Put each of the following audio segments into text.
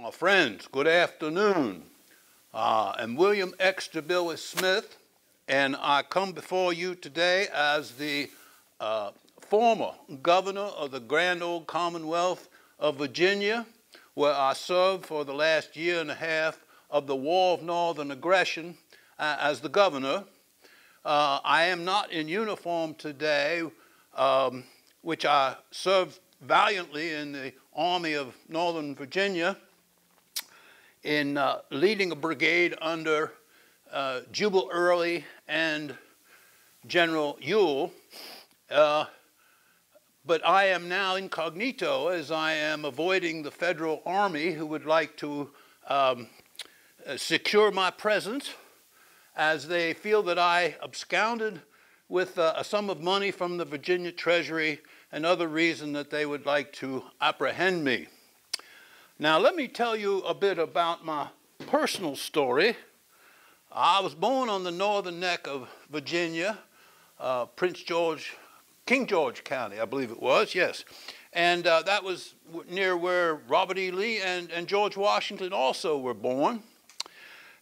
My friends, good afternoon. I'm William X. DeBillis Smith, and I come before you today as the former governor of the Grand Old Commonwealth of Virginia, where I served for the last year and a half of the War of Northern Aggression as the governor. I am not in uniform today, which I served valiantly in the Army of Northern Virginia in leading a brigade under Jubal Early and General Ewell. But I am now incognito as I am avoiding the Federal Army, who would like to secure my presence, as they feel that I absconded with a sum of money from the Virginia Treasury and other reason that they would like to apprehend me. Now, let me tell you a bit about my personal story. I was born on the northern neck of Virginia, King George County, I believe it was, yes. And that was near where Robert E. Lee and George Washington also were born.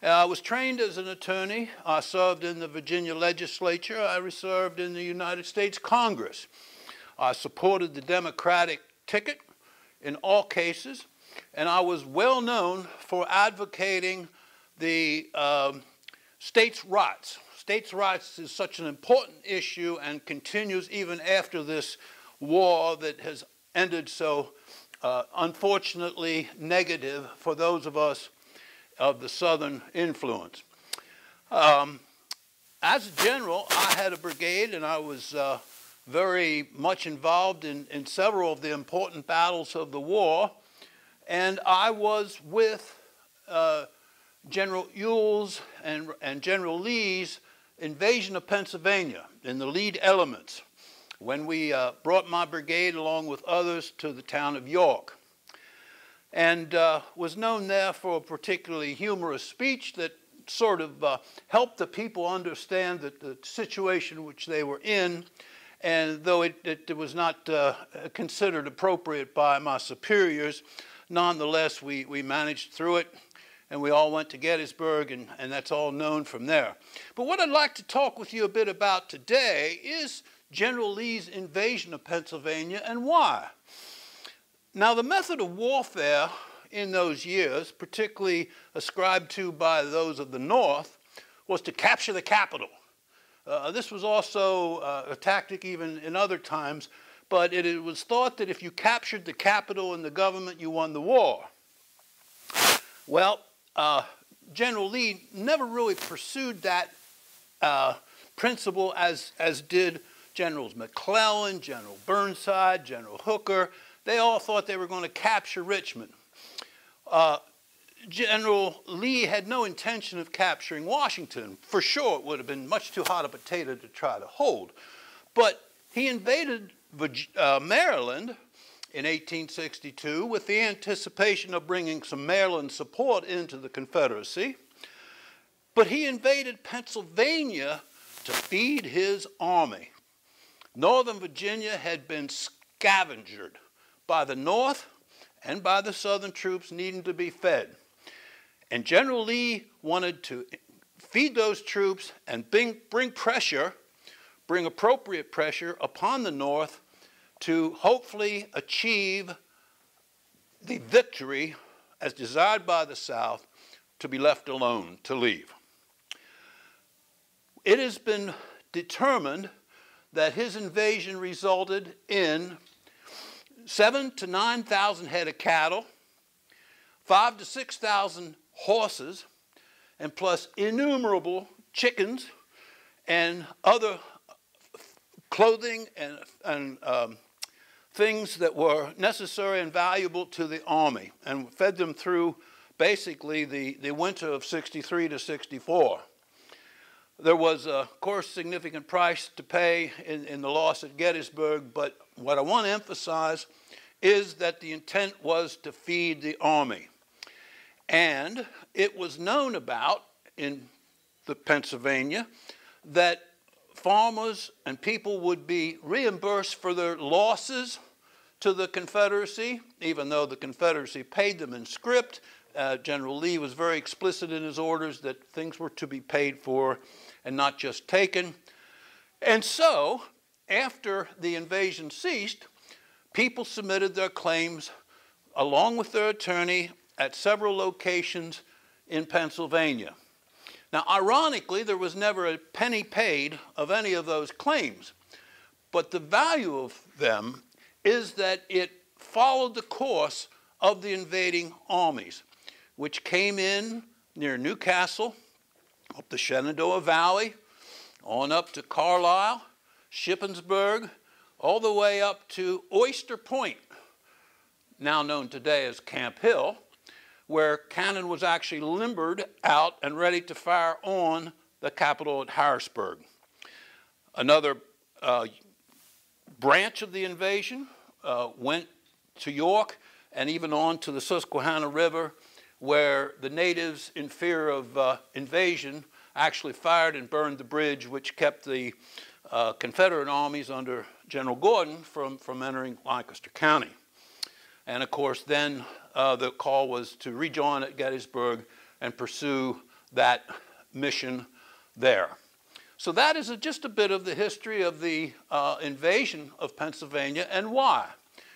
I was trained as an attorney. I served in the Virginia legislature. I served in the United States Congress. I supported the Democratic ticket in all cases. And I was well known for advocating the states' rights. States' rights is such an important issue and continues even after this war that has ended so unfortunately negative for those of us of the Southern influence. As a general, I had a brigade, and I was very much involved in several of the important battles of the war. And I was with General Ewell's and General Lee's invasion of Pennsylvania in the lead elements when we brought my brigade along with others to the town of York. And was known there for a particularly humorous speech that sort of helped the people understand the situation which they were in. And though it was not considered appropriate by my superiors, nonetheless, we managed through it, and we all went to Gettysburg, and that's all known from there. But what I'd like to talk with you a bit about today is General Lee's invasion of Pennsylvania and why. Now, the method of warfare in those years, particularly ascribed to by those of the North, was to capture the capital. This was also a tactic even in other times, but it was thought that if you captured the capital and the government, you won the war. Well, General Lee never really pursued that principle as did Generals McClellan, General Burnside, General Hooker. They all thought they were going to capture Richmond. General Lee had no intention of capturing Washington. For sure, it would have been much too hot a potato to try to hold. But he invaded Maryland in 1862 with the anticipation of bringing some Maryland support into the Confederacy. But he invaded Pennsylvania to feed his army. Northern Virginia had been scavengered by the North and by the Southern troops needing to be fed. And General Lee wanted to feed those troops and bring pressure, bring appropriate pressure upon the North to hopefully achieve the victory as desired by the South, to be left alone, to leave. It has been determined that his invasion resulted in 7,000 to 9,000 head of cattle, 5,000 to 6,000 horses, and plus innumerable chickens and other clothing and things that were necessary and valuable to the army, and fed them through basically the winter of 63 to 64. There was, of course, significant price to pay in the loss at Gettysburg, but what I want to emphasize is that the intent was to feed the army. And it was known about in the Pennsylvania that farmers and people would be reimbursed for their losses to the Confederacy, even though the Confederacy paid them in script. General Lee was very explicit in his orders that things were to be paid for and not just taken. And so, after the invasion ceased, people submitted their claims along with their attorney at several locations in Pennsylvania. Now, ironically, there was never a penny paid of any of those claims, but the value of them is that it followed the course of the invading armies, which came in near Newcastle, up the Shenandoah Valley, on up to Carlisle, Shippensburg, all the way up to Oyster Point, now known today as Camp Hill, where cannon was actually limbered out and ready to fire on the Capitol at Harrisburg. Another branch of the invasion went to York and even on to the Susquehanna River, where the natives, in fear of invasion, actually fired and burned the bridge, which kept the Confederate armies under General Gordon from entering Lancaster County. And of course, then the call was to rejoin at Gettysburg and pursue that mission there. So that is just a bit of the history of the invasion of Pennsylvania and why.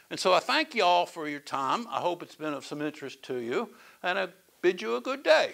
And so I thank you all for your time. I hope it's been of some interest to you, and I bid you a good day.